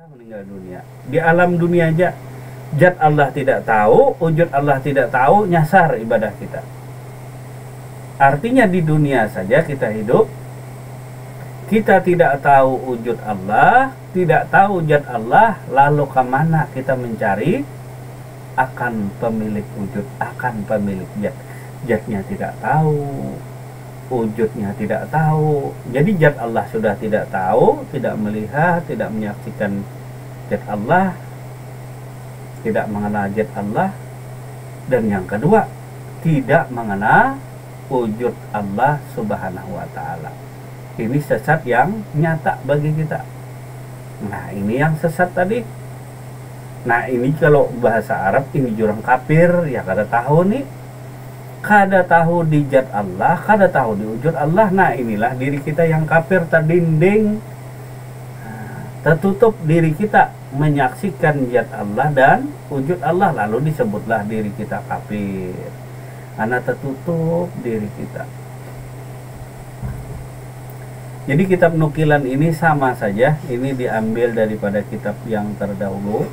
meninggal dunia. Di alam dunia aja zat Allah tidak tahu, wujud Allah tidak tahu, nyasar ibadah kita. Artinya di dunia saja kita hidup, kita tidak tahu wujud Allah, tidak tahu zat Allah, lalu kemana kita mencari akan pemilik wujud, akan pemilik zat. Zatnya tidak tahu, wujudnya tidak tahu. Jadi zat Allah sudah tidak tahu, tidak melihat, tidak menyaksikan zat Allah, tidak mengenal zat Allah. Dan yang kedua, tidak mengenal wujud Allah Subhanahu wa ta'ala. Ini sesat yang nyata bagi kita. Nah, ini yang sesat tadi. Nah, ini kalau bahasa Arab ini jurang kafir, ya kada tahu nih. Kada tahu di zat Allah, kada tahu di wujud Allah. Nah, inilah diri kita yang kafir, terdinding, tertutup diri kita menyaksikan zat Allah dan wujud Allah, lalu disebutlah diri kita kafir. Karena tertutup diri kita. Jadi kitab nukilan ini sama saja, ini diambil daripada kitab yang terdahulu.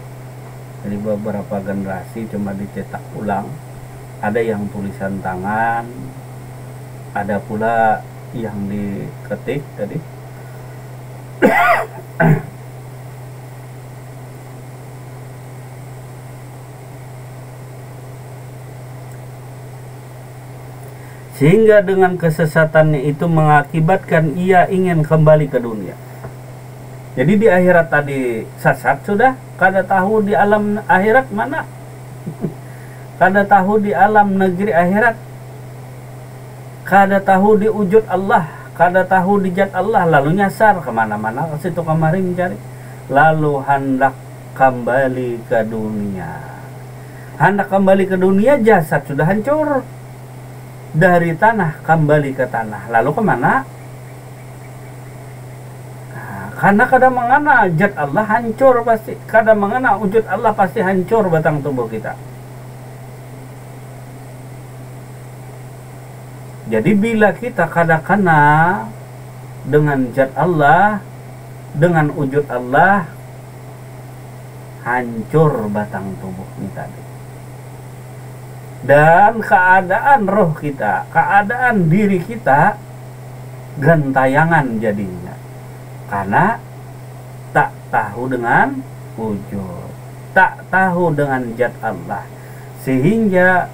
Jadi beberapa generasi cuma dicetak ulang. Ada yang tulisan tangan, ada pula yang diketik tadi. Sehingga dengan kesesatannya itu mengakibatkan ia ingin kembali ke dunia. Jadi di akhirat tadi sesat sudah, kada tahu di alam akhirat mana. Kada tahu di alam negeri akhirat, kada tahu di wujud Allah, kada tahu di zat Allah, lalu nyasar kemana-mana, ke situ kemari mencari, lalu hendak kembali ke dunia. Hendak kembali ke dunia, jasad sudah hancur, dari tanah kembali ke tanah, lalu kemana? Nah, karena kada mengenal zat Allah hancur pasti, kada mengenal wujud Allah pasti hancur batang tubuh kita. Jadi bila kita kada kenal dengan zat Allah, dengan wujud Allah, hancur batang tubuh kita. Dan keadaan roh kita, keadaan diri kita gentayangan jadinya. Karena tak tahu dengan wujud, tak tahu dengan zat Allah. Sehingga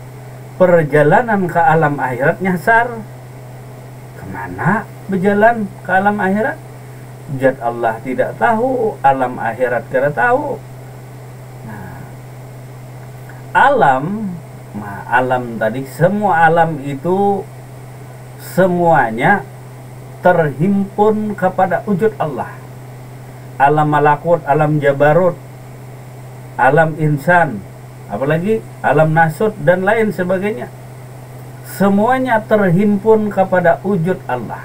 perjalanan ke alam akhirat nyasar. Kemana berjalan ke alam akhirat? Zat Allah tidak tahu, alam akhirat tidak tahu. Nah, alam tadi, semua alam itu semuanya terhimpun kepada wujud Allah. Alam malakut, alam jabarut, alam insan, apalagi alam nasut dan lain sebagainya, semuanya terhimpun kepada wujud Allah.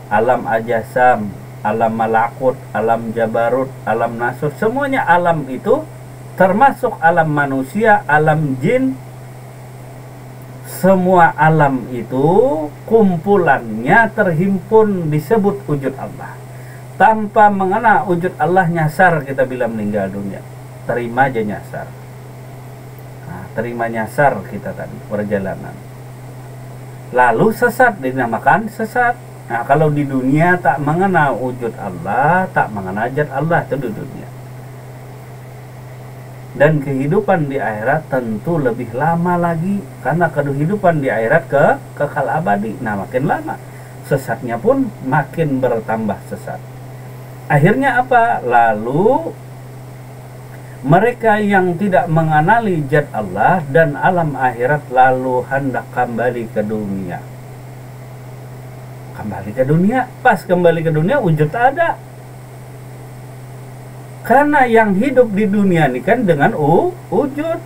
Alam ajasam, alam malakut, alam jabarut, alam nasut, semuanya alam itu termasuk alam manusia, alam jin. Semua alam itu kumpulannya terhimpun disebut wujud Allah. Tanpa mengenal wujud Allah, nyasar kita bila meninggal dunia. Terima aja nyasar. Terima nyasar kita tadi perjalanan. Lalu sesat, dinamakan sesat. Nah, kalau di dunia tak mengenal wujud Allah, tak mengenal zat Allah, itu di dunia. Dan kehidupan di akhirat tentu lebih lama lagi, karena kehidupan di akhirat kekal abadi. Nah, makin lama sesatnya pun makin bertambah sesat. Akhirnya apa? Lalu mereka yang tidak mengenali zat Allah dan alam akhirat lalu hendak kembali ke dunia. Kembali ke dunia, pas kembali ke dunia wujud tak ada. Karena yang hidup di dunia ini kan dengan wujud,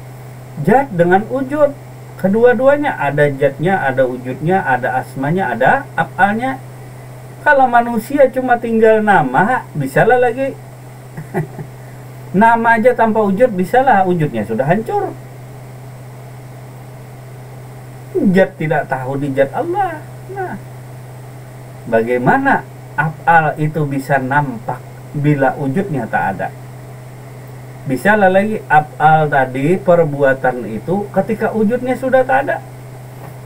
zat dengan wujud. Kedua-duanya ada zatnya, ada wujudnya, ada asmanya, ada af'alnya. Kalau manusia cuma tinggal nama, bisalah lagi. Nama aja tanpa wujud bisalah, wujudnya sudah hancur. Zat tidak tahu di zat Allah. Nah, bagaimana af'al itu bisa nampak bila wujudnya tak ada? Bisa lah lagi af'al tadi, perbuatan itu ketika wujudnya sudah tak ada.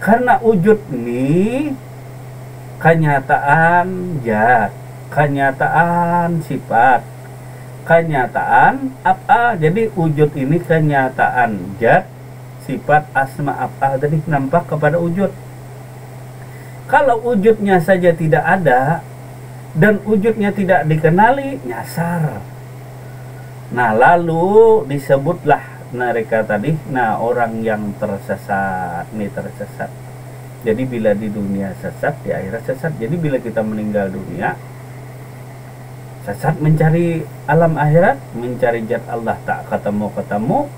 Karena wujud ini kenyataan zat, kenyataan sifat, kenyataan af'al. Jadi wujud ini kenyataan zat, sifat, asma, af'al tadi nampak kepada wujud. Kalau wujudnya saja tidak ada dan wujudnya tidak dikenali, nyasar. Nah, lalu disebutlah mereka tadi, nah orang yang tersesat, nih tersesat. Jadi bila di dunia sesat, di akhirat sesat. Jadi bila kita meninggal dunia, sesat mencari alam akhirat, mencari zat Allah tak ketemu-ketemu,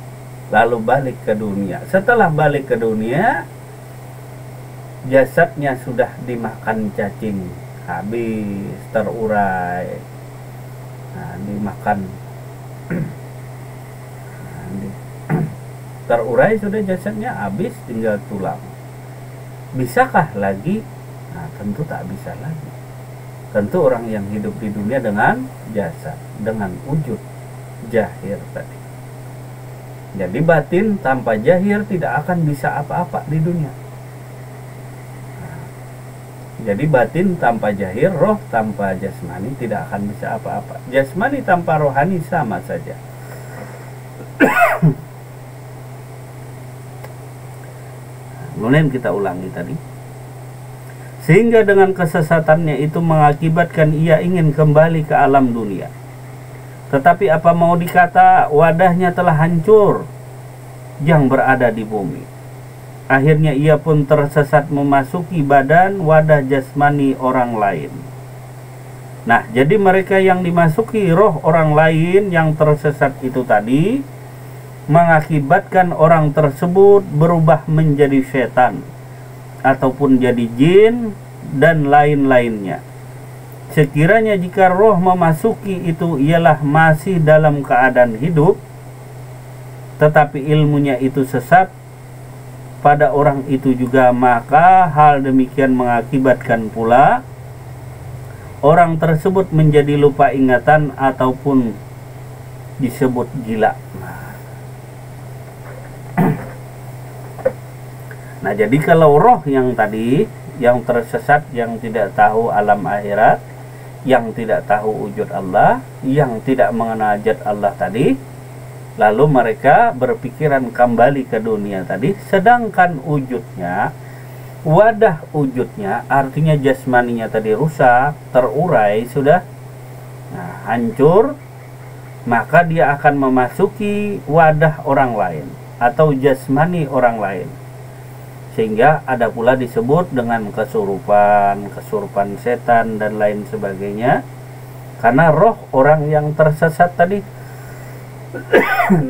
lalu balik ke dunia. Setelah balik ke dunia, jasadnya sudah dimakan cacing, habis, terurai, nah, dimakan. Terurai sudah jasadnya, habis, tinggal tulang. Bisakah lagi? Nah, tentu tak bisa lagi. Tentu orang yang hidup di dunia dengan jasad, dengan wujud jahir tadi. Jadi batin tanpa jahir tidak akan bisa apa-apa di dunia. Jadi batin tanpa jahir, roh tanpa jasmani tidak akan bisa apa-apa. Jasmani tanpa rohani sama saja. Kemudian kita ulangi tadi. Sehingga dengan kesesatannya itu mengakibatkan ia ingin kembali ke alam dunia. Tetapi apa mau dikata, wadahnya telah hancur yang berada di bumi. Akhirnya ia pun tersesat memasuki badan wadah jasmani orang lain. Nah, jadi mereka yang dimasuki roh orang lain yang tersesat itu tadi mengakibatkan orang tersebut berubah menjadi setan ataupun jadi jin dan lain-lainnya. Sekiranya jika roh memasuki itu ialah masih dalam keadaan hidup, tetapi ilmunya itu sesat pada orang itu juga, maka hal demikian mengakibatkan pula orang tersebut menjadi lupa ingatan ataupun disebut gila. Nah, jadi kalau roh yang tadi, yang tersesat, yang tidak tahu alam akhirat, yang tidak tahu wujud Allah, yang tidak mengenal zat Allah tadi, lalu mereka berpikiran kembali ke dunia tadi, sedangkan wujudnya, wadah wujudnya, artinya jasmaninya tadi rusak, terurai, sudah hancur, maka dia akan memasuki wadah orang lain atau jasmani orang lain. Sehingga ada pula disebut dengan kesurupan, kesurupan setan dan lain sebagainya. Karena roh orang yang tersesat tadi.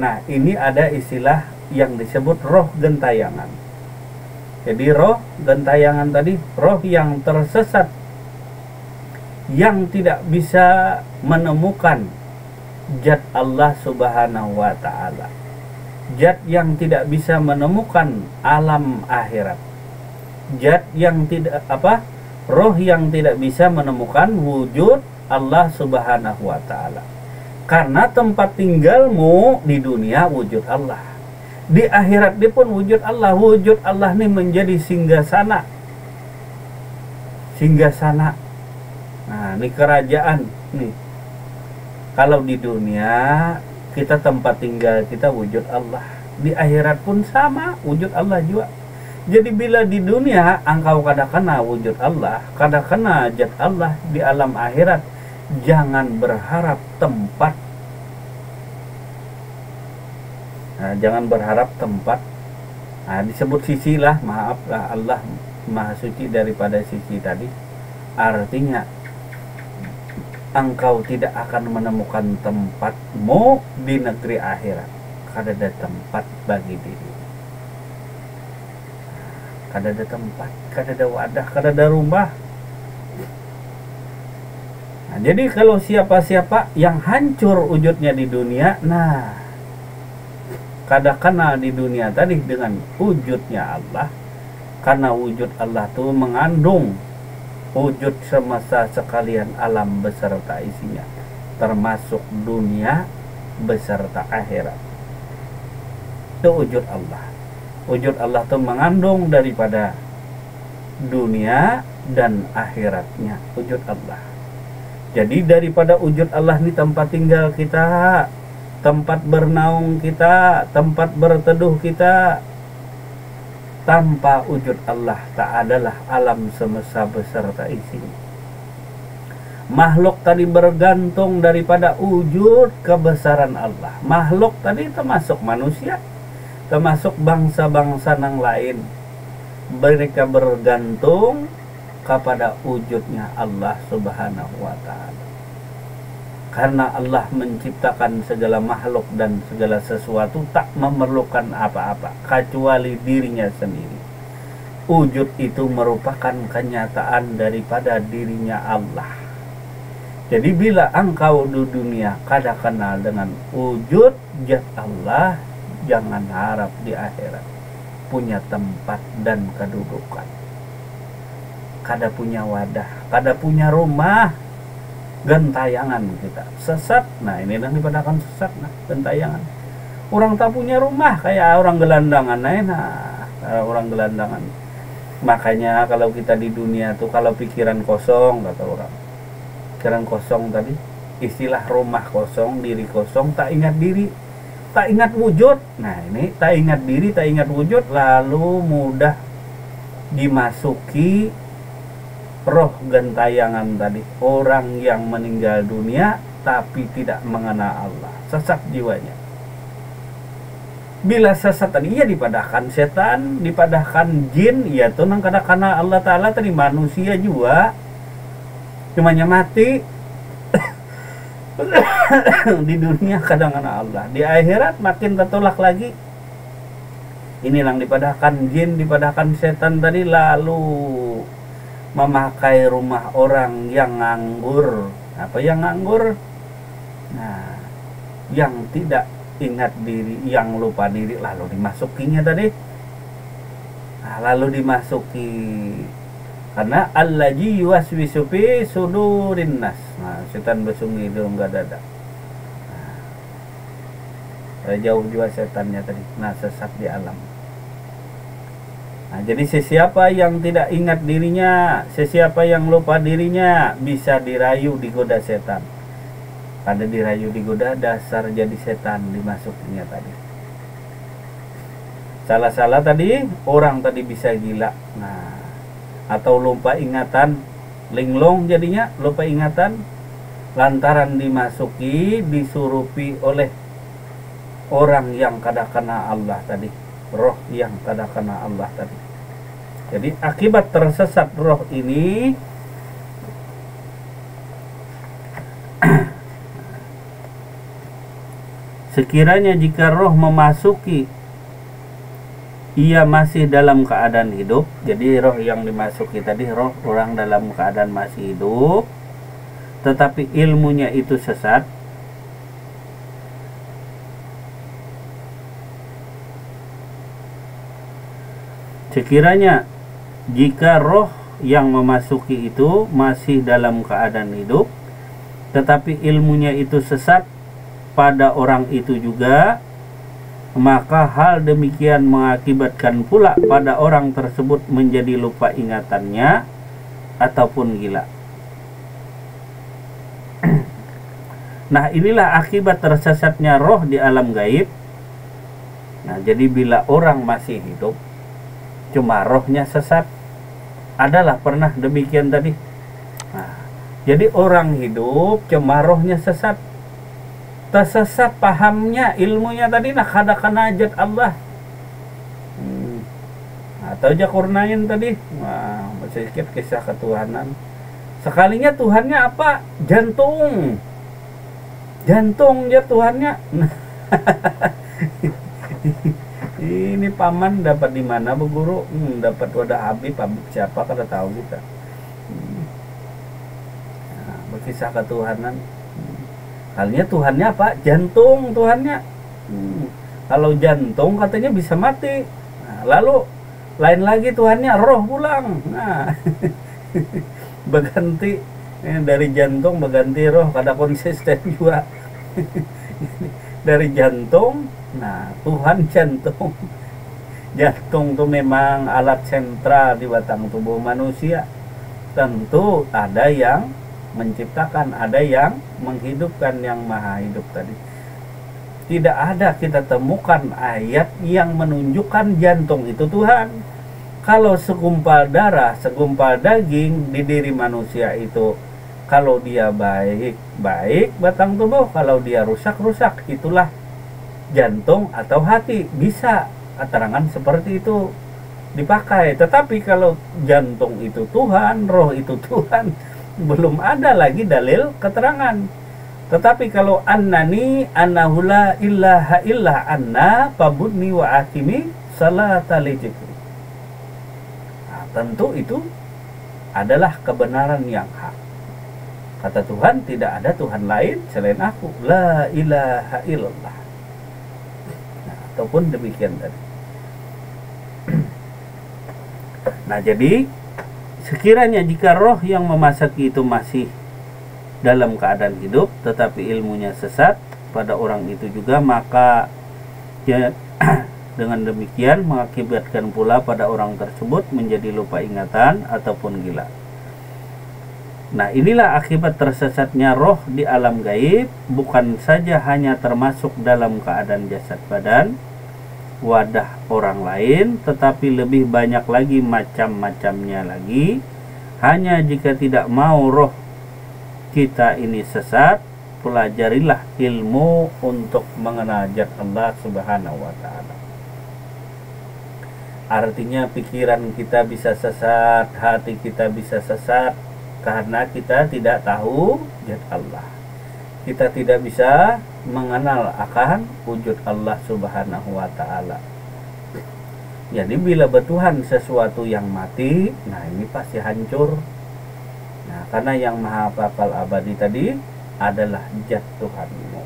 Nah, ini ada istilah yang disebut roh gentayangan. Jadi roh gentayangan tadi, roh yang tersesat, yang tidak bisa menemukan zat Allah Subhanahu wa Ta'ala, zat yang tidak bisa menemukan alam akhirat, zat yang tidak roh yang tidak bisa menemukan wujud Allah Subhanahu wa Ta'ala. Karena tempat tinggalmu di dunia wujud Allah, di akhirat dia pun wujud Allah. Wujud Allah ini menjadi singgasana. Nah, ini kerajaan nih. Kalau di dunia kita tempat tinggal kita wujud Allah, di akhirat pun sama, wujud Allah juga. Jadi bila di dunia engkau kadang-kena wujud Allah, kadang-kena zat Allah, di alam akhirat jangan berharap tempat. Nah, jangan berharap tempat. Nah, disebut sisi lah, maaflah, Allah maha suci daripada sisi tadi. Artinya engkau tidak akan menemukan tempatmu di negeri akhirat. Kada ada tempat bagi diri. Kada ada tempat, kada ada wadah, kada ada rumah. Nah, jadi kalau siapa-siapa yang hancur wujudnya di dunia, nah, kada kenal di dunia tadi dengan wujudnya Allah. Karena wujud Allah itu mengandung wujud semesta sekalian alam beserta isinya, termasuk dunia beserta akhirat. Itu wujud Allah. Wujud Allah itu mengandung daripada dunia dan akhiratnya, wujud Allah. Jadi daripada wujud Allah ini tempat tinggal kita, tempat bernaung kita, tempat berteduh kita. Tanpa wujud Allah tak adalah alam semesta beserta isinya. Makhluk tadi bergantung daripada wujud kebesaran Allah. Makhluk tadi termasuk manusia, termasuk bangsa-bangsa yang lain. Mereka bergantung kepada wujudnya Allah Subhanahu wa ta'ala. Karena Allah menciptakan segala makhluk dan segala sesuatu tak memerlukan apa-apa kecuali dirinya sendiri. Wujud itu merupakan kenyataan daripada dirinya Allah. Jadi bila engkau di dunia kada kenal dengan wujud zat Allah, jangan harap di akhirat punya tempat dan kedudukan. Kada punya wadah, kada punya rumah, gentayangan kita sesat. Nah ini nanti dipadakan sesat, nah gentayangan. Orang tak punya rumah kayak orang gelandangan, nah orang gelandangan. Makanya kalau kita di dunia tuh kalau pikiran kosong, kata orang, pikiran kosong tadi, istilah rumah kosong, diri kosong, tak ingat diri, tak ingat wujud. Nah ini tak ingat diri, tak ingat wujud, lalu mudah dimasuki roh gentayangan tadi. Orang yang meninggal dunia tapi tidak mengenal Allah, sesat jiwanya. Bila sesat tadi ya dipadahkan setan, dipadahkan jin, ya tuh nang karena Allah Ta'ala tadi manusia juga cumanya mati di dunia kadang Allah, di akhirat makin tertolak lagi. Ini yang dipadahkan jin, dipadahkan setan tadi, lalu memakai rumah orang yang nganggur. Apa yang nganggur? Nah, yang tidak ingat diri, yang lupa diri, lalu dimasukinya tadi. Nah, lalu dimasuki karena allazi yuwaswisu fi sudurin nas. Nah, setan bersembunyi di rongga dada. Nah, jauh juga setannya tadi. Nah, sesat di alam. Nah, jadi sesiapa yang tidak ingat dirinya, sesiapa yang lupa dirinya, bisa dirayu digoda setan. Pada dirayu digoda, dasar jadi setan dimasukinya tadi. Salah-salah tadi, orang tadi bisa gila. Nah, atau lupa ingatan, linglung jadinya, lupa ingatan lantaran dimasuki, disurupi oleh orang yang kada kena Allah tadi, roh yang kada kena Allah tadi. Jadi akibat tersesat roh ini sekiranya jika roh memasuki ia masih dalam keadaan hidup, jadi roh yang dimasuki tadi roh orang dalam keadaan masih hidup, tetapi ilmunya itu sesat, sekiranya jika roh yang memasuki itu masih dalam keadaan hidup, tetapi ilmunya itu sesat pada orang itu juga, maka hal demikian mengakibatkan pula pada orang tersebut menjadi lupa ingatannya ataupun gila. Nah, inilah akibat tersesatnya roh di alam gaib. Nah, jadi bila orang masih hidup cuma rohnya sesat, adalah pernah demikian tadi. Nah, jadi orang hidup cuma rohnya sesat, tersesat pahamnya, ilmunya tadi nak kada kena zat Allah. Atau jakurnain tadi, wah, masih sedikit kisah ketuhanan. Sekalinya Tuhannya apa? Jantung. Jantung ya Tuhannya. Ini paman dapat di mana Bu Guru? Dapat wadah Habib siapa kada tahu kita. Nah, berkisah ketuhanan. Halnya Tuhannya apa? Jantung Tuhannya. Kalau jantung katanya bisa mati. Nah, lalu lain lagi Tuhannya roh pulang. Nah, berganti dari jantung berganti roh, kada konsisten juga. dari jantung. Nah, Tuhan jantung. Jantung itu memang alat sentral di batang tubuh manusia. Tentu ada yang menciptakan, ada yang menghidupkan, yang maha hidup tadi. Tidak ada kita temukan ayat yang menunjukkan jantung itu Tuhan. Kalau segumpal darah, segumpal daging di diri manusia itu, kalau dia baik, baik batang tubuh, kalau dia rusak, rusak. Itulah jantung atau hati. Bisa keterangan seperti itu dipakai. Tetapi kalau jantung itu Tuhan, roh itu Tuhan, belum ada lagi dalil keterangan. Tetapi kalau annani annahula illaha illa anna pabudni wa akimi salata li dzikri. Nah, tentu itu adalah kebenaran yang hak. Kata Tuhan, tidak ada Tuhan lain selain aku. La ilaha illallah. Nah, ataupun demikian tadi. Nah, jadi sekiranya jika roh yang memasaki itu masih dalam keadaan hidup tetapi ilmunya sesat pada orang itu juga, maka ya, dengan demikian mengakibatkan pula pada orang tersebut menjadi lupa ingatan ataupun gila. Nah, inilah akibat tersesatnya roh di alam gaib, bukan saja hanya termasuk dalam keadaan jasad badan, wadah orang lain, tetapi lebih banyak lagi macam-macamnya lagi. Hanya jika tidak mau roh kita ini sesat, pelajarilah ilmu untuk mengenal zat Allah Subhanahu wa taala. Artinya pikiran kita bisa sesat, hati kita bisa sesat karena kita tidak tahu zat Allah. Kita tidak bisa mengenal akan wujud Allah Subhanahu wa taala. Jadi bila bertuhan sesuatu yang mati, nah ini pasti hancur. Nah, karena yang maha kekal abadi tadi adalah zat Tuhanmu.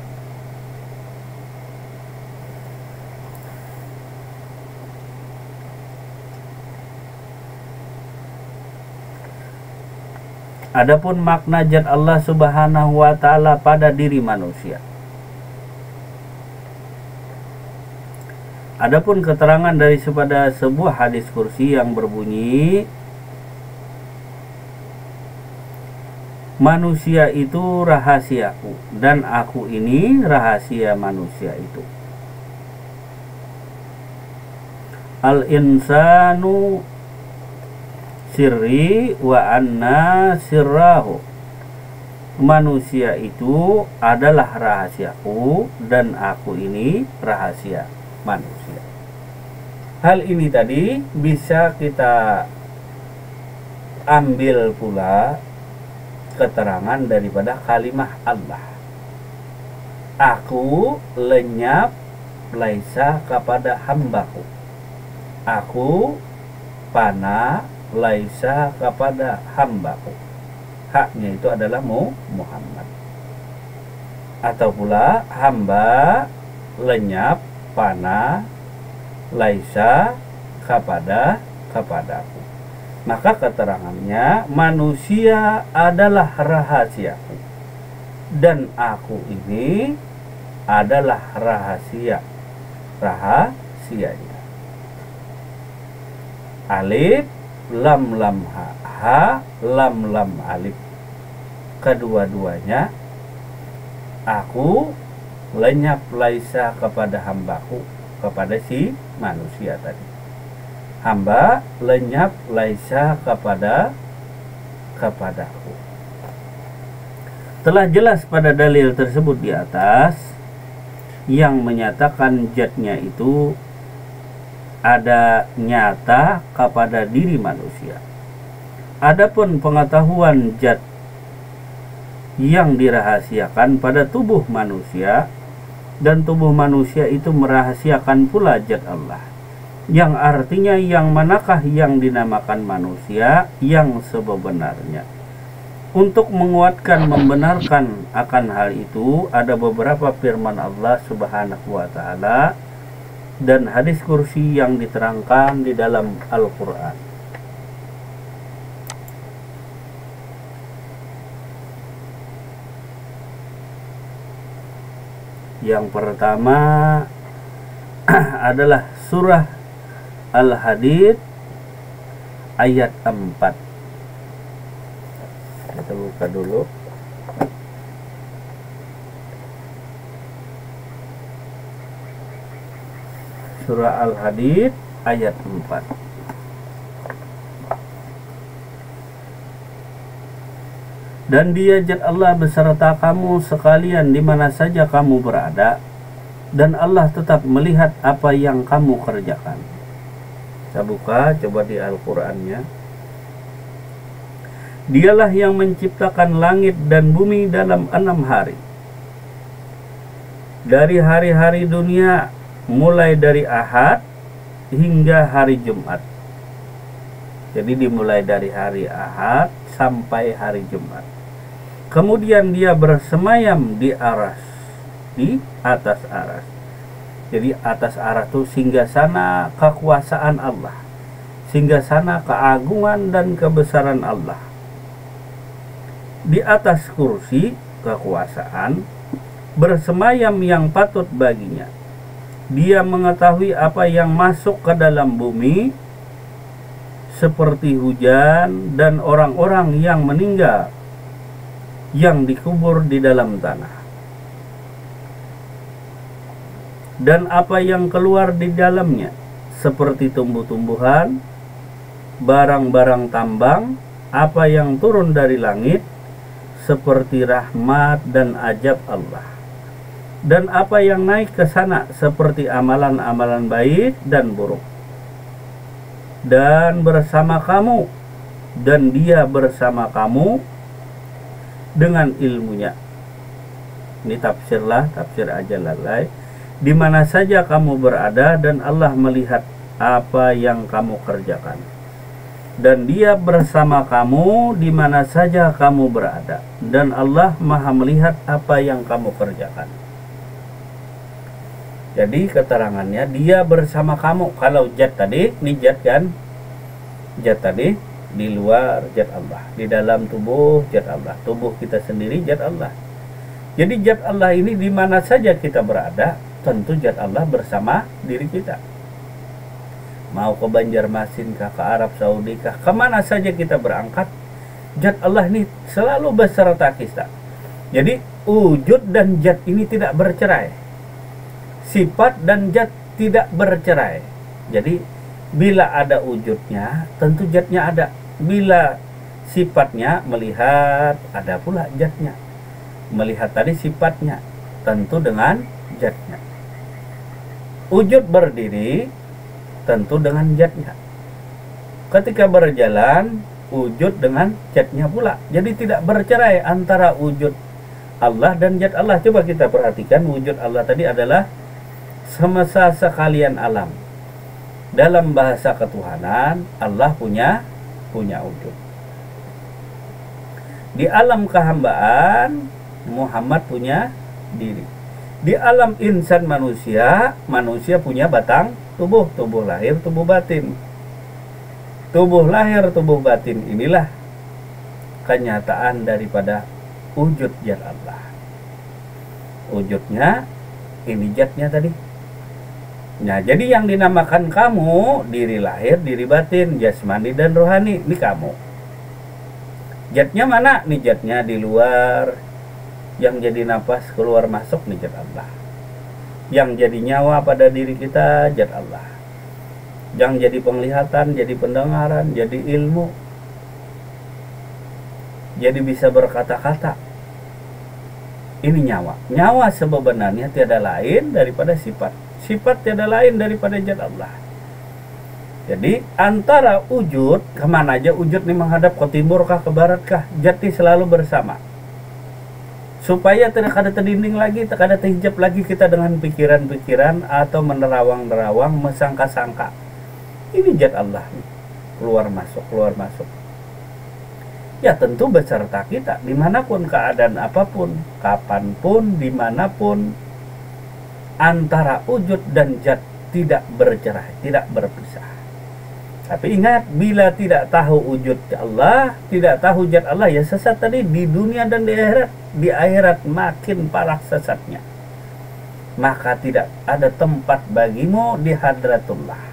Adapun makna zat Allah Subhanahu wa taala pada diri manusia. Adapun keterangan dari pada sebuah hadis kursi yang berbunyi, manusia itu rahasiaku dan aku ini rahasia manusia itu. Al-insanu sirri wa anna sirrahu. Manusia itu adalah rahasiaku dan aku ini rahasia manusia. Hal ini tadi bisa kita ambil pula keterangan daripada kalimah Allah. Aku lenyap laisa kepada hambaku. Aku fana laisa kepada hambaku. Haknya itu adalah Muhammad. Atau pula hamba lenyap fana laisa kepadaku. Maka keterangannya, manusia adalah rahasiaku dan aku ini adalah rahasianya. Alif lam lam ha lam lam alif. Kedua-duanya aku lenyap laisa kepada hambaku, kepada si manusia tadi. Hamba lenyap laisa kepadaku. Telah jelas pada dalil tersebut di atas yang menyatakan zatnya itu ada nyata kepada diri manusia. Adapun pengetahuan zat yang dirahasiakan pada tubuh manusia, dan tubuh manusia itu merahasiakan pula zat Allah, yang artinya yang manakah yang dinamakan manusia yang sebenarnya. Untuk menguatkan membenarkan akan hal itu, ada beberapa firman Allah Subhanahu wa taala dan hadis kursi yang diterangkan di dalam Al-Qur'an. Yang pertama adalah surah Al-Hadid ayat 4. Kita buka dulu. Surah Al-Hadid ayat 4. Dan Dia zat Allah beserta kamu sekalian di mana saja kamu berada, dan Allah tetap melihat apa yang kamu kerjakan. Kita buka coba di Al-Qur'annya. Dialah yang menciptakan langit dan bumi dalam 6 hari. Dari hari-hari dunia, mulai dari Ahad hingga hari Jumat. Jadi dimulai dari hari Ahad sampai hari Jumat. Kemudian Dia bersemayam di aras, di atas aras. Jadi atas aras itu singgasana kekuasaan Allah, singgasana keagungan dan kebesaran Allah. Di atas kursi kekuasaan bersemayam yang patut baginya. Dia mengetahui apa yang masuk ke dalam bumi, seperti hujan dan orang-orang yang meninggal yang dikubur di dalam tanah, dan apa yang keluar di dalamnya, seperti tumbuh-tumbuhan, barang-barang tambang, apa yang turun dari langit, seperti rahmat dan ajab Allah, dan apa yang naik ke sana, seperti amalan-amalan baik dan buruk. Dan bersama kamu, dan Dia bersama kamu dengan ilmunya. Ini tafsirlah, tafsir Ajalalai. Di mana saja kamu berada, dan Allah melihat apa yang kamu kerjakan. Dan Dia bersama kamu di mana saja kamu berada, dan Allah Maha melihat apa yang kamu kerjakan. Jadi keterangannya Dia bersama kamu. Kalau zat tadi, ini zat kan, zat tadi di luar zat Allah, di dalam tubuh zat Allah, tubuh kita sendiri zat Allah. Jadi zat Allah ini di mana saja kita berada, tentu zat Allah bersama diri kita. Mau ke Banjarmasin kah, ke Arab Saudi kah, kemana saja kita berangkat, zat Allah ini selalu beserta kita. Jadi wujud dan zat ini tidak bercerai, sifat dan zat tidak bercerai. Jadi bila ada wujudnya, tentu zatnya ada. Bila sifatnya melihat, ada pula zatnya. Melihat tadi sifatnya, tentu dengan zatnya. Wujud berdiri, tentu dengan zatnya. Ketika berjalan, wujud dengan zatnya pula. Jadi tidak bercerai antara wujud Allah dan zat Allah. Coba kita perhatikan, wujud Allah tadi adalah semesta sekalian alam. Dalam bahasa ketuhanan, Allah punya wujud. Di alam kehambaan, Muhammad punya diri. Di alam insan manusia, manusia punya batang tubuh, tubuh lahir, tubuh batin. Tubuh lahir, tubuh batin inilah kenyataan daripada wujud zat Allah. Wujudnya, ini zatnya tadi. Nah, jadi yang dinamakan kamu, diri lahir, diri batin, jasmani dan rohani, ini kamu. Zatnya mana? Nih zatnya di luar, yang jadi nafas keluar masuk nih zat Allah. Yang jadi nyawa pada diri kita zat Allah. Yang jadi penglihatan, jadi pendengaran, jadi ilmu, jadi bisa berkata-kata. Ini nyawa. Nyawa sebenarnya tiada lain daripada sifat. Sifat tiada lain daripada zat Allah. Jadi antara wujud, kemana aja wujud ini menghadap, ke timur kah, ke barat kah, zat ini selalu bersama. Supaya tidak ada terdinding lagi, tidak ada terhijab lagi kita dengan pikiran-pikiran atau menerawang-nerawang, mesangka-sangka. Ini zat Allah, keluar masuk, keluar masuk. Ya tentu beserta kita, dimanapun keadaan apapun, kapanpun, dimanapun. Antara wujud dan zat tidak bercerai, tidak berpisah. Tapi ingat, bila tidak tahu wujud Allah, tidak tahu zat Allah, ya sesat tadi di dunia dan di akhirat. Di akhirat makin parah sesatnya. maka tidak ada tempat bagimu di hadratullah.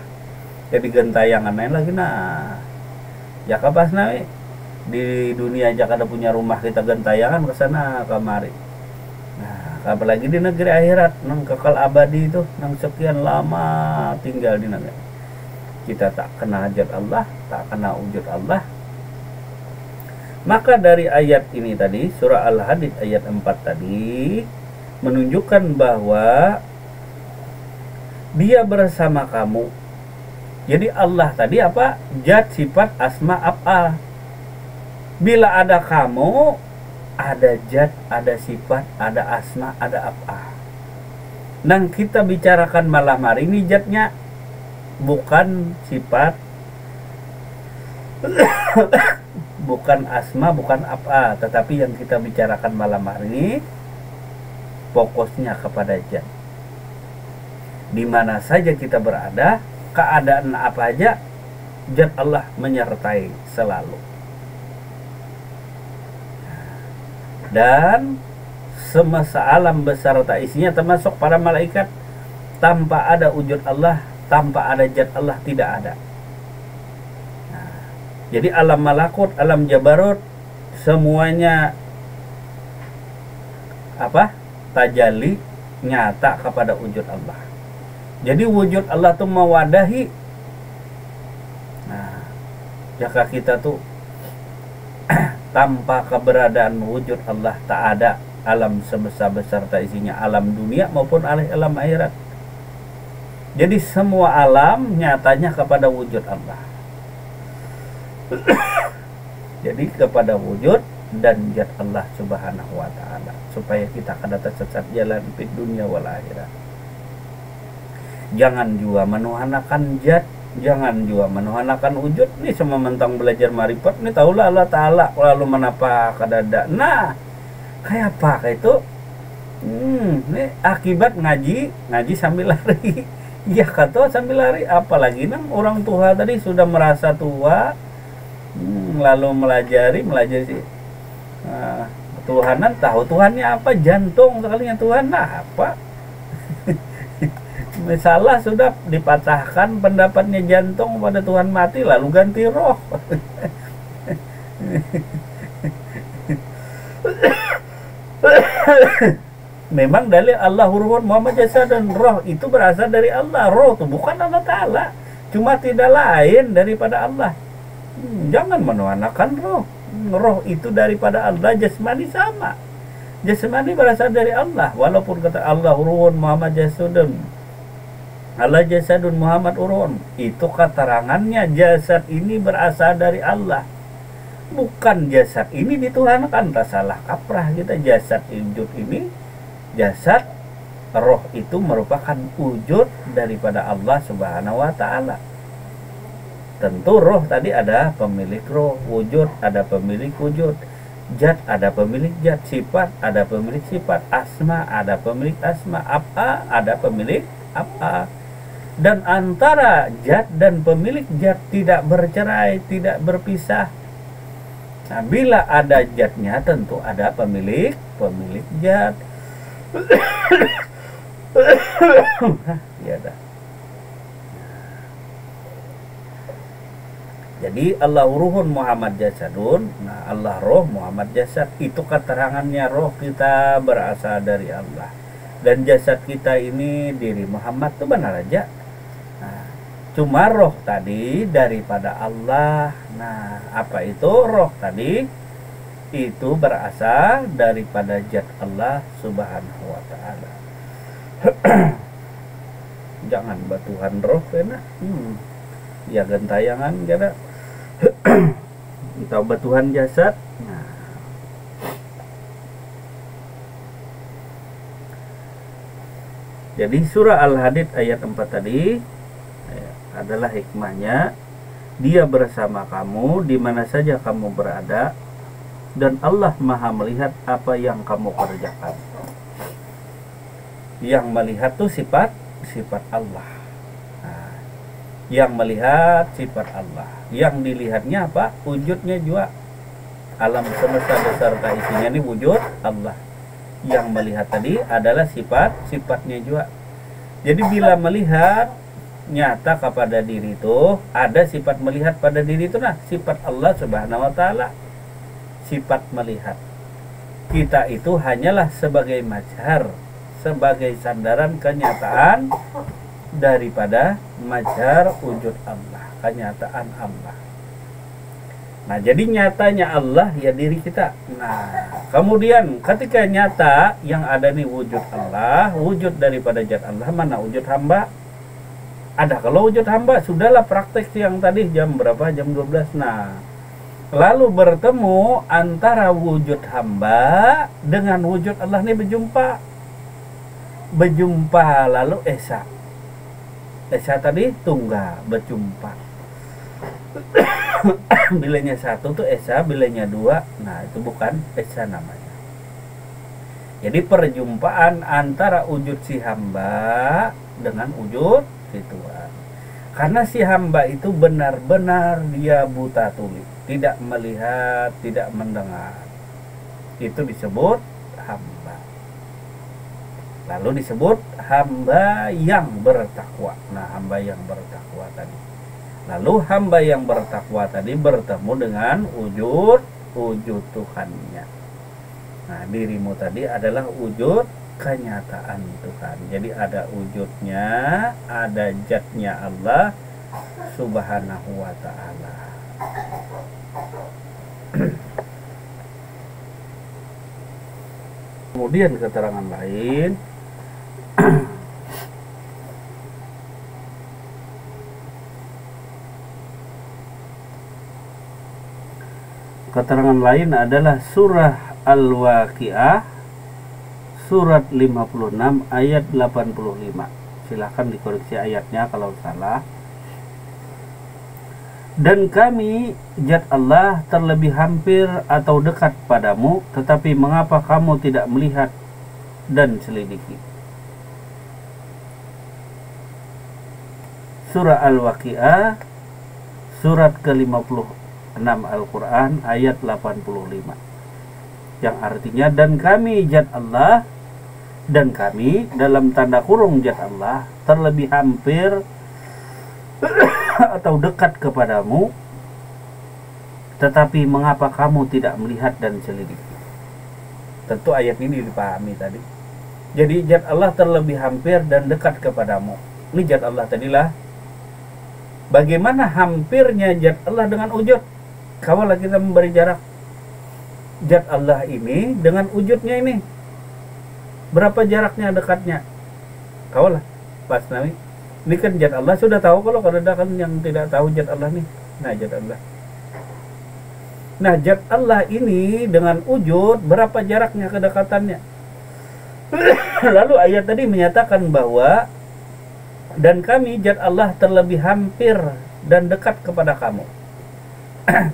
Jadi gentayangan lain lagi nah. Ya kapas nawi di dunia aja kada punya rumah kita gentayangan ke sana kemari. Nah, apalagi di negeri akhirat nang kekal abadi itu, nang sekian lama tinggal di negeri. Kita tak kena hajat Allah, tak kena wujud Allah. Maka dari ayat ini tadi, surah Al-Hadid ayat 4 tadi menunjukkan bahwa dia bersama kamu. Jadi Allah tadi apa? Zat, sifat, asma, af'al. Bila ada kamu, ada zat, ada sifat, ada asma, ada af'al. Nang kita bicarakan malam hari ini zatnya bukan sifat, bukan asma, bukan af'al, tetapi yang kita bicarakan malam hari ini fokusnya kepada zat. Di mana saja kita berada, keadaan apa aja, zat Allah menyertai selalu. Dan semesta alam beserta isinya termasuk para malaikat, tanpa ada wujud Allah, tanpa ada zat Allah tidak ada. Nah, jadi alam malakut, alam jabarut semuanya apa? Tajalli nyata kepada wujud Allah. Jadi wujud Allah tuh mewadahi. Nah, jika kita tuh tanpa keberadaan wujud Allah tak ada alam semesta beserta isinya, alam dunia maupun alam akhirat. Jadi semua alam nyatanya kepada wujud Allah. Jadi kepada wujud dan zat Allah subhanahu wa ta'ala, supaya kita kada tersesat jalan di dunia wal akhirat. Jangan juga menuhanakan zat, jangan juga menuhanakan wujud. Nih semua mentang belajar marifat nih tahulah Allah Ta'ala, lalu menapa kadada. Nah, kayak apa kayak itu? Nih akibat ngaji sambil lari. Ya kata sambil lari, apalagi nang orang tua tadi sudah merasa tua, lalu melajari Tuhanan, tahu Tuhannya apa, jantung sekalinya Tuhan apa. Misalnya sudah dipatahkan pendapatnya jantung pada Tuhan mati, lalu ganti roh. Memang dalil Allah ruhun Muhammad jasad, dan roh itu berasal dari Allah. Roh itu bukan Allah Ta'ala, cuma tidak lain daripada Allah. Jangan menuhanakan roh. Roh itu daripada Allah, jasmani sama. Jasmani berasal dari Allah, walaupun kata Allah ruhun Muhammad jasadun, Allah jasadun Muhammad urun, itu keterangannya jasad ini berasal dari Allah, bukan jasad ini dituhankan. Tak salah kaprah kita. Jasad wujud ini, jasad roh itu merupakan wujud daripada Allah subhanahu wa ta'ala. Tentu roh tadi ada pemilik roh, wujud ada pemilik wujud, zat ada pemilik zat, sifat ada pemilik sifat, asma ada pemilik asma, apa ada pemilik apa. Dan antara zat dan pemilik zat tidak bercerai, tidak berpisah. Nah, bila ada zatnya tentu ada pemilik zat. Ya dah. Jadi Allah ruhun Muhammad jasadun. Nah, Allah roh Muhammad jasad, itu keterangannya roh kita berasal dari Allah. Dan jasad kita ini diri Muhammad itu benar aja. Nah, cuma roh tadi daripada Allah. Nah, apa itu roh tadi? Itu berasal daripada zat Allah subhanahu wa ta'ala. Jangan batuhan roh kena. Ya gentayangan kena. Entah batuhan jasad. Nah, jadi surah Al-Hadid ayat 4 tadi adalah hikmahnya, dia bersama kamu di mana saja kamu berada, dan Allah maha melihat apa yang kamu kerjakan. Yang melihat tuh sifat Allah. Nah, yang melihat sifat Allah, yang dilihatnya apa? Wujudnya juga. Alam semesta beserta isinya ini wujud Allah. Yang melihat tadi adalah sifatnya juga. Jadi bila melihat nyata kepada diri itu, ada sifat melihat pada diri itu, nah sifat Allah Subhanahu wa taala, sifat melihat. Kita itu hanyalah sebagai mazhar, sebagai sandaran kenyataan daripada mazhar wujud Allah, kenyataan Allah. Nah, jadi nyatanya Allah ya diri kita. Nah, kemudian ketika nyata yang ada nih wujud Allah, wujud daripada zat Allah, mana wujud hamba? Ada. Kalau wujud hamba, sudahlah praktek yang tadi jam berapa? Jam 12. Nah, lalu bertemu antara wujud hamba dengan wujud Allah nih berjumpa lalu esa tadi tunggal berjumpa. Bilanya satu tuh esa, bilanya dua, nah itu bukan esa namanya. Jadi perjumpaan antara wujud si hamba dengan wujud si Tuhan. Karena si hamba itu benar-benar dia buta tuli, tidak melihat, tidak mendengar. Itu disebut hamba. Lalu disebut hamba yang bertakwa. Nah, hamba yang bertakwa tadi. Lalu hamba yang bertakwa tadi bertemu dengan wujud Tuhannya. Nah, dirimu tadi adalah wujud kenyataan Tuhan. Jadi ada wujudnya, ada zatnya Allah Subhanahu wa ta'ala. Kemudian keterangan lain, keterangan lain adalah surah Al-Waqiah surat 56 ayat 85. Silahkan dikoreksi ayatnya kalau salah. Dan kami zat Allah terlebih hampir atau dekat padamu, tetapi mengapa kamu tidak melihat dan selidiki. Surah Al-Waqiah surat ke-56 Al-Quran ayat 85, yang artinya dan kami zat Allah, dan kami dalam tanda kurung zat Allah terlebih hampir atau dekat kepadamu, tetapi mengapa kamu tidak melihat dan selidiki. Tentu ayat ini dipahami tadi. Jadi zat Allah terlebih hampir dan dekat kepadamu. Ini zat Allah tadilah. Bagaimana hampirnya zat Allah dengan wujud? Kalau kita memberi jarak zat Allah ini dengan wujudnya ini, berapa jaraknya dekatnya? Kaulah pas nami. Ini kan zat Allah sudah tahu. Kalau ada kan yang tidak tahu zat Allah nih. Nah, zat Allah. Nah, zat Allah ini dengan wujud berapa jaraknya kedekatannya? Lalu ayat tadi menyatakan bahwa dan kami zat Allah terlebih hampir dan dekat kepada kamu.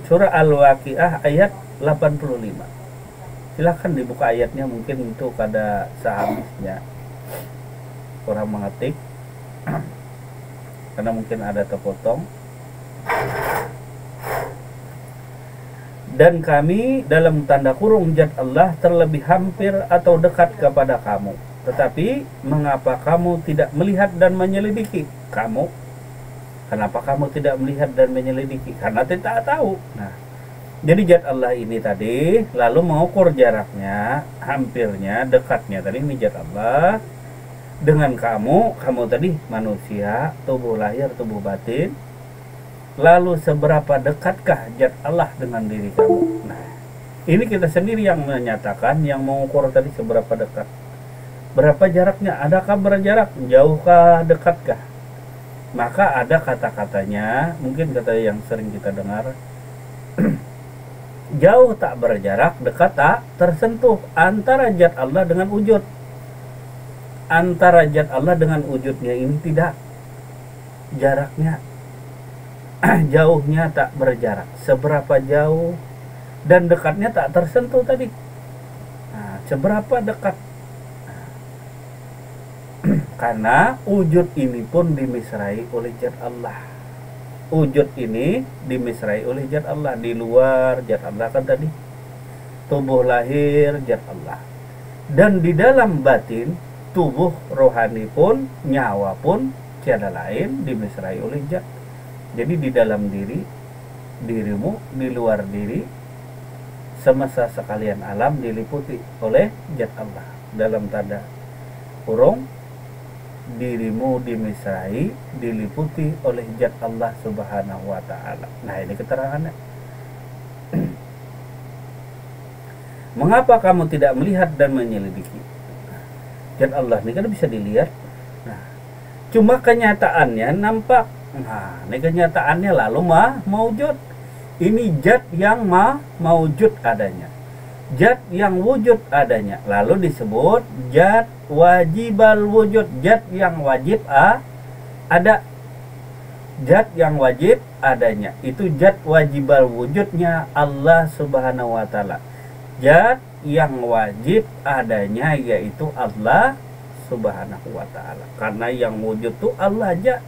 Surah Al-Waqiah ayat 85. Silahkan dibuka ayatnya, mungkin itu kada sehabisnya orang mengetik karena mungkin ada terpotong. Dan kami dalam tanda kurung zat Allah terlebih hampir atau dekat kepada kamu, tetapi mengapa kamu tidak melihat dan menyelidiki. Kenapa kamu tidak melihat dan menyelidiki? Karena tidak tahu. Nah, jadi zat Allah ini tadi lalu mengukur jaraknya, hampirnya, dekatnya tadi ini zat Allah dengan kamu tadi manusia, tubuh lahir, tubuh batin. Lalu seberapa dekatkah zat Allah dengan diri kamu? Nah, ini kita sendiri yang menyatakan, yang mengukur tadi seberapa dekat. Berapa jaraknya? Adakah berjarak? Jauhkah? Dekatkah? Maka ada kata-katanya, mungkin kata yang sering kita dengar, jauh tak berjarak, dekat tak tersentuh. Antara zat Allah dengan wujud, antara zat Allah dengan wujudnya ini tidak jaraknya, jauhnya tak berjarak. Seberapa jauh dan dekatnya tak tersentuh tadi. Nah, seberapa dekat? Karena wujud ini pun dimisrai oleh zat Allah. Wujud ini dimisrai oleh zat Allah. Di luar zat Allah kan tadi. Tubuh lahir zat Allah. Dan di dalam batin, tubuh rohani pun, nyawa pun tiada lain dimesrai oleh zat. Jadi di dalam diri, dirimu, di luar diri, semesta sekalian alam diliputi oleh zat Allah. Dalam tanda kurung, dirimu dimesrai, diliputi oleh zat Allah Subhanahu wa ta'ala. Nah, ini keterangannya. Mengapa kamu tidak melihat dan menyelidiki? Zat Allah ini kan bisa dilihat. Nah, cuma kenyataannya nampak. Nah, ini kenyataannya lalu maujud. Ini zat yang maujud adanya. Zat yang wujud adanya. Lalu disebut zat wajibal wujud. Zat yang wajib ada. Zat yang wajib adanya. Itu zat wajibal wujudnya Allah Subhanahu wa ta'ala. Zat yang wajib adanya yaitu Allah Subhanahu wa ta'ala. Karena yang wujud itu Allah aja.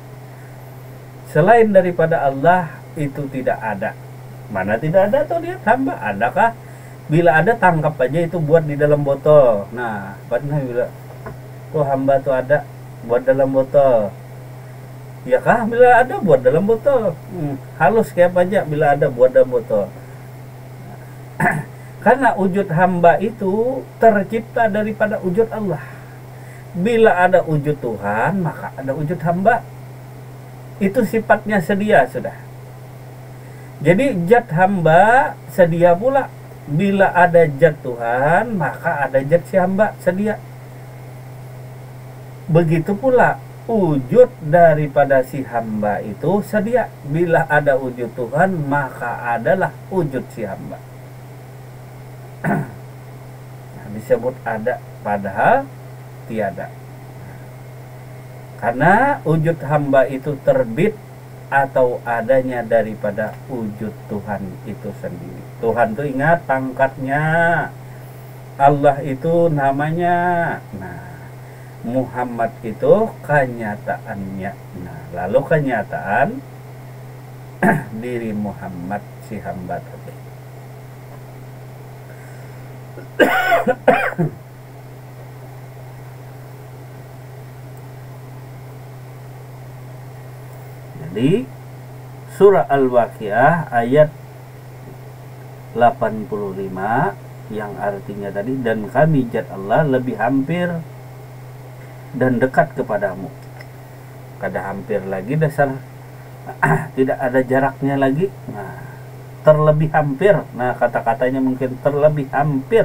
Selain daripada Allah itu tidak ada. Mana tidak ada tuh lihat hamba, adakah? Bila ada tangkap aja itu buat di dalam botol. Nah, pernah bila kok hamba tuh ada buat dalam botol. Ya kah? Bila ada buat dalam botol. Halus kayak aja bila ada buat dalam botol. Karena wujud hamba itu tercipta daripada wujud Allah. Bila ada wujud Tuhan, maka ada wujud hamba. Itu sifatnya sedia sudah. Jadi zat hamba sedia pula. Bila ada zat Tuhan, maka ada zat si hamba sedia. Begitu pula wujud daripada si hamba itu sedia. Bila ada wujud Tuhan, maka adalah wujud si hamba. Nah, disebut ada padahal tiada. Karena wujud hamba itu terbit atau adanya daripada wujud Tuhan itu sendiri. Tuhan itu ingat pangkatnya. Allah itu namanya. Nah, Muhammad itu kenyataannya. Nah, lalu kenyataan diri Muhammad si hamba tadi. Jadi surah Al-Waqiah ayat 85 yang artinya tadi, dan kami zat Allah lebih hampir dan dekat kepadamu. Kada hampir lagi dasar tidak ada jaraknya lagi. Nah, terlebih hampir. Nah, kata-katanya mungkin terlebih hampir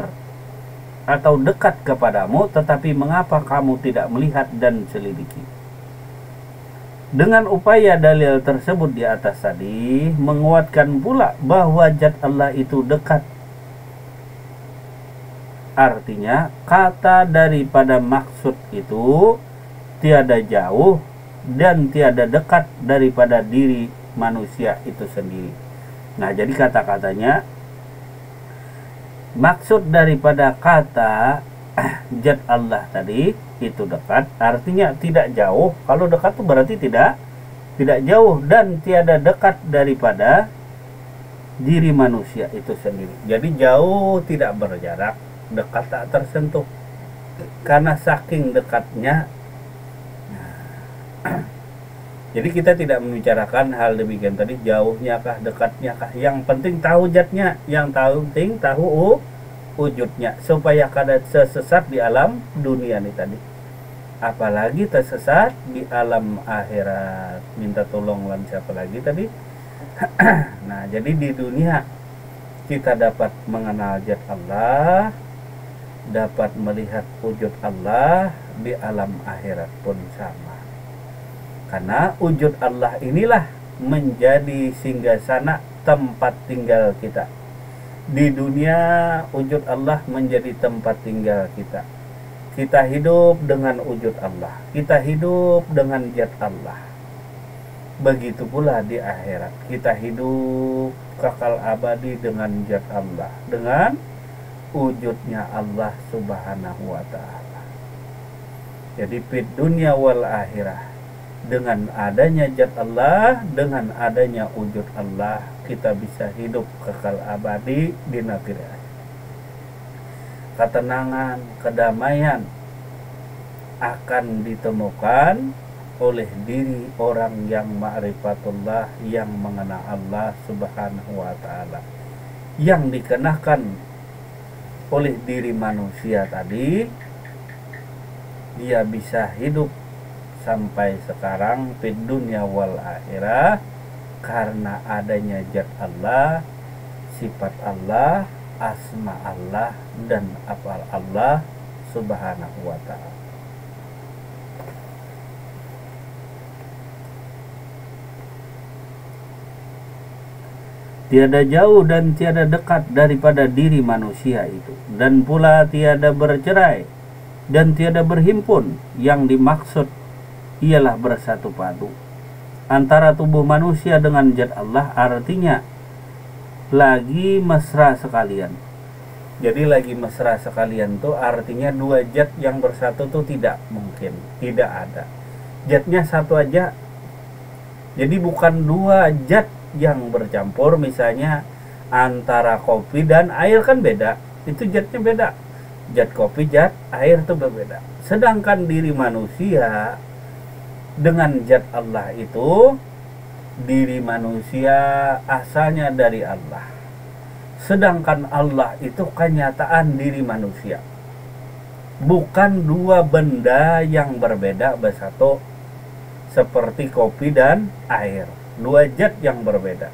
atau dekat kepadamu, tetapi mengapa kamu tidak melihat dan selidiki? Dengan upaya dalil tersebut di atas tadi menguatkan pula bahwa zat Allah itu dekat. Artinya kata daripada maksud itu tiada jauh dan tiada dekat daripada diri manusia itu sendiri. Nah, jadi kata-katanya maksud daripada kata zat Allah tadi itu dekat, artinya tidak jauh. Kalau dekat itu berarti tidak jauh dan tiada dekat daripada diri manusia itu sendiri. Jadi jauh tidak berjarak, dekat tak tersentuh. Karena saking dekatnya. Jadi kita tidak membicarakan hal demikian tadi, jauhnya kah, dekatnya kah. Yang penting tahu zatnya, yang penting tahu wujudnya, supaya kada sesat di alam dunia ini tadi. Apalagi tersesat di alam akhirat. Minta tolong lan siapa lagi tadi? Nah, jadi di dunia kita dapat mengenal zat Allah, dapat melihat wujud Allah, di alam akhirat pun sama. Karena wujud Allah inilah menjadi singgasana tempat tinggal kita. Di dunia wujud Allah menjadi tempat tinggal kita. Kita hidup dengan wujud Allah. Kita hidup dengan zat Allah. Begitu pula di akhirat. Kita hidup kekal abadi dengan zat Allah. Dengan wujudnya Allah Subhanahu wa ta'ala. Jadi fid dunya wal akhirah. Dengan adanya zat Allah, dengan adanya wujud Allah, kita bisa hidup kekal abadi di negeri akhirat. ketenangan, kedamaian akan ditemukan oleh diri orang yang ma'rifatullah, yang mengenal Allah subhanahu wa ta'ala. Yang dikenakan oleh diri manusia tadi, dia bisa hidup sampai sekarang di dunia wal akhirah karena adanya zat Allah, sifat Allah, asma Allah, dan afal Allah subhanahu wa ta'ala. Tiada jauh dan tiada dekat daripada diri manusia itu, dan pula tiada bercerai dan tiada berhimpun. Yang dimaksud ialah bersatu padu antara tubuh manusia dengan zat Allah, artinya lagi mesra sekalian. Jadi lagi mesra sekalian tuh artinya dua zat yang bersatu tuh tidak mungkin, tidak ada. Zatnya satu aja. Jadi bukan dua zat yang bercampur, misalnya antara kopi dan air kan beda, itu zatnya beda. Zat kopi, zat air itu berbeda. Sedangkan diri manusia dengan zat Allah itu, diri manusia asalnya dari Allah. Sedangkan Allah itu kenyataan diri manusia. Bukan dua benda yang berbeda bersatu seperti kopi dan air. Dua zat yang berbeda.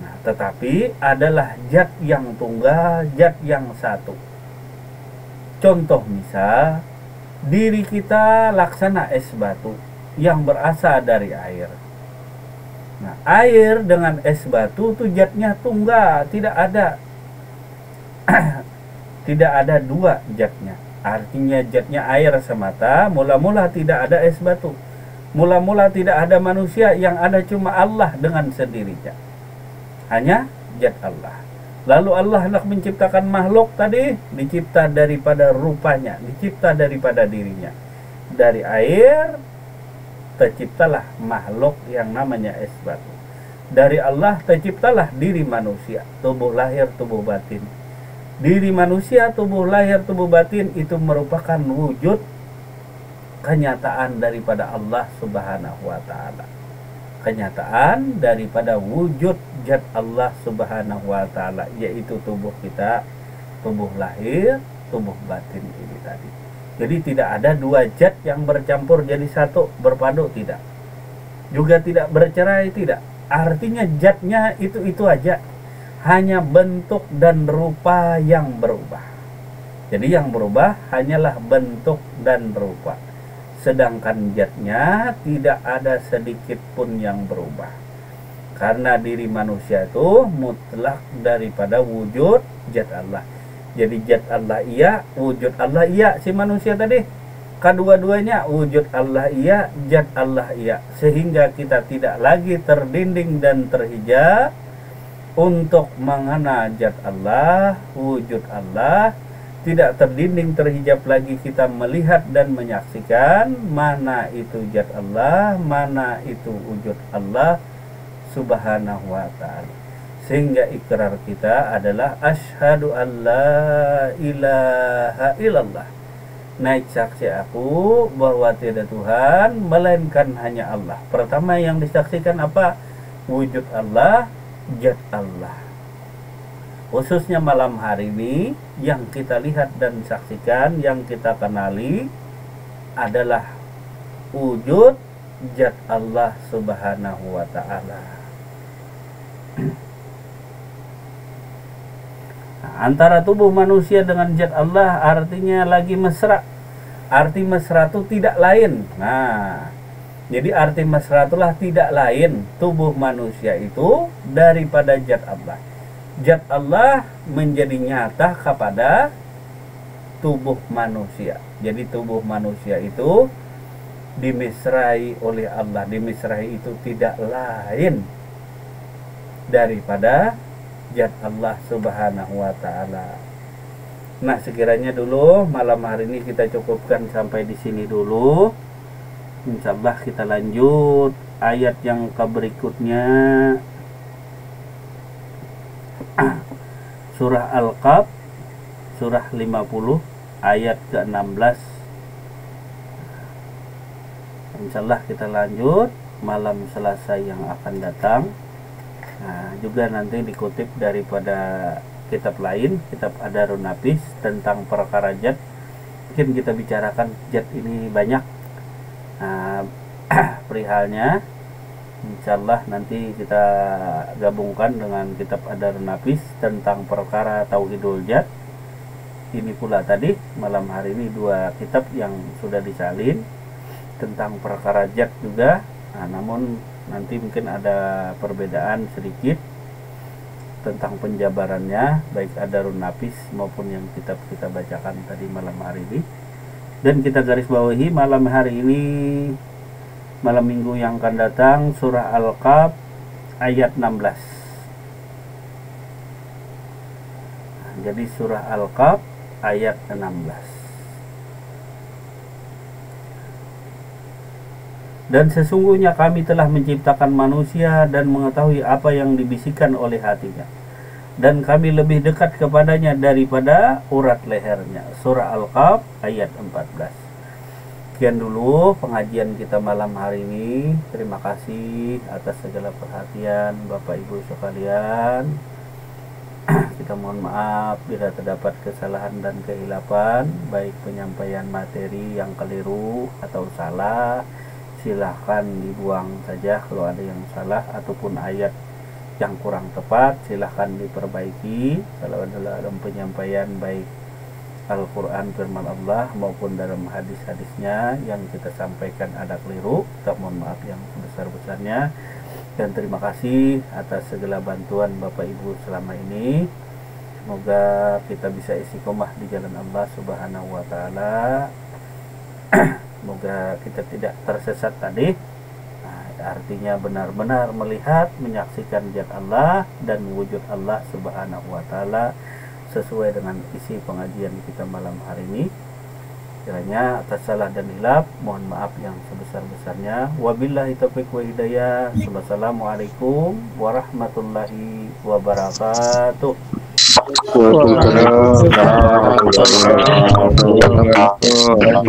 Nah, tetapi adalah zat yang tunggal, zat yang satu. Contoh misal, diri kita laksana es batu yang berasal dari air. Nah, air dengan es batu itu zatnya tunggal, tidak ada tidak ada dua zatnya. Artinya zatnya air semata, mula-mula tidak ada es batu. Mula-mula tidak ada manusia, yang ada cuma Allah dengan sendirinya. Hanya zat Allah. Lalu Allah hendak menciptakan makhluk tadi, dicipta daripada rupanya, dicipta daripada dirinya. Dari air terciptalah makhluk yang namanya es batu. Dari Allah terciptalah diri manusia, tubuh lahir, tubuh batin. Diri manusia, tubuh lahir, tubuh batin itu merupakan wujud kenyataan daripada Allah subhanahu wa ta'ala. Kenyataan daripada wujud zat Allah subhanahu wa ta'ala, yaitu tubuh kita, tubuh lahir, tubuh batin ini tadi. Jadi tidak ada dua zat yang bercampur jadi satu, berpadu, tidak. Juga tidak bercerai, tidak. Artinya zatnya itu aja. Hanya bentuk dan rupa yang berubah. Jadi yang berubah hanyalah bentuk dan rupa. Sedangkan zatnya tidak ada sedikit pun yang berubah. Karena diri manusia itu mutlak daripada wujud zat Allah. Jadi zat Allah iya, wujud Allah iya, si manusia tadi. Kedua-duanya wujud Allah iya, zat Allah iya. Sehingga kita tidak lagi terdinding dan terhijab untuk mengenal zat Allah, wujud Allah. Tidak terdinding terhijab lagi kita melihat dan menyaksikan mana itu zat Allah, mana itu wujud Allah subhanahu wa ta'ala. Sehingga ikrar kita adalah asyhadu an la ilaha illallah. Naik saksi aku bahwa tiada Tuhan melainkan hanya Allah. Pertama yang disaksikan apa? Wujud Allah, zat Allah. Khususnya malam hari ini yang kita lihat dan saksikan, yang kita kenali adalah wujud zat Allah subhanahu wa ta'ala. Antara tubuh manusia dengan zat Allah artinya lagi mesra. Arti mesra itu tidak lain. Nah, jadi arti mesra itulah tidak lain tubuh manusia itu daripada zat Allah. Zat Allah menjadi nyata kepada tubuh manusia. Jadi tubuh manusia itu dimesrai oleh Allah. Dimesrai itu tidak lain daripada zat Allah subhanahu wa ta'ala. Nah, sekiranya dulu malam hari ini kita cukupkan sampai di sini dulu. Insyaallah kita lanjut ayat yang berikutnya. Surah Al-Qaf surah 50 ayat ke-16. Insyaallah kita lanjut malam Selasa yang akan datang. Nah, juga nanti dikutip daripada kitab lain, kitab Adarun Nafis tentang perkara jad. Mungkin kita bicarakan jad ini banyak. Nah, perihalnya insyaallah nanti kita gabungkan dengan kitab Adarun Nafis tentang perkara tauhidul jad. Ini pula tadi malam hari ini dua kitab yang sudah disalin tentang perkara jad juga. Nah, namun nanti mungkin ada perbedaan sedikit tentang penjabarannya, baik Adarun Nafis maupun yang kitab kita bacakan tadi malam hari ini. Dan kita garis bawahi malam hari ini, malam minggu yang akan datang, surah Al-Kahf ayat 16. Nah, jadi surah Al-Kahf ayat 16. Dan sesungguhnya kami telah menciptakan manusia dan mengetahui apa yang dibisikkan oleh hatinya, dan kami lebih dekat kepadanya daripada urat lehernya. Surah Al-Kahf ayat 14. Sekian dulu pengajian kita malam hari ini. Terima kasih atas segala perhatian Bapak Ibu sekalian. Kita mohon maaf bila terdapat kesalahan dan kehilapan, baik penyampaian materi yang keliru atau salah. Silahkan dibuang saja kalau ada yang salah, ataupun ayat yang kurang tepat silahkan diperbaiki. Kalau ada dalam penyampaian baik Al-Quran firman Allah maupun dalam hadis-hadisnya yang kita sampaikan ada keliru, kita mohon maaf yang sebesar-besarnya. Dan terima kasih atas segala bantuan Bapak Ibu selama ini. Semoga kita bisa istiqomah di jalan Allah Subhanahu wa Ta'ala. Semoga kita tidak tersesat tadi. Nah, artinya benar-benar melihat, menyaksikan zat Allah dan wujud Allah Subhanahu wa Ta'ala sesuai dengan isi pengajian kita malam hari ini. Kiranya atas salah dan hilaf mohon maaf yang sebesar-besarnya. Wabillahi taufiq wa hidayah. Wassalamualaikum warahmatullahi wabarakatuh. Waalaikumsalam warahmatullahi wabarakatuh.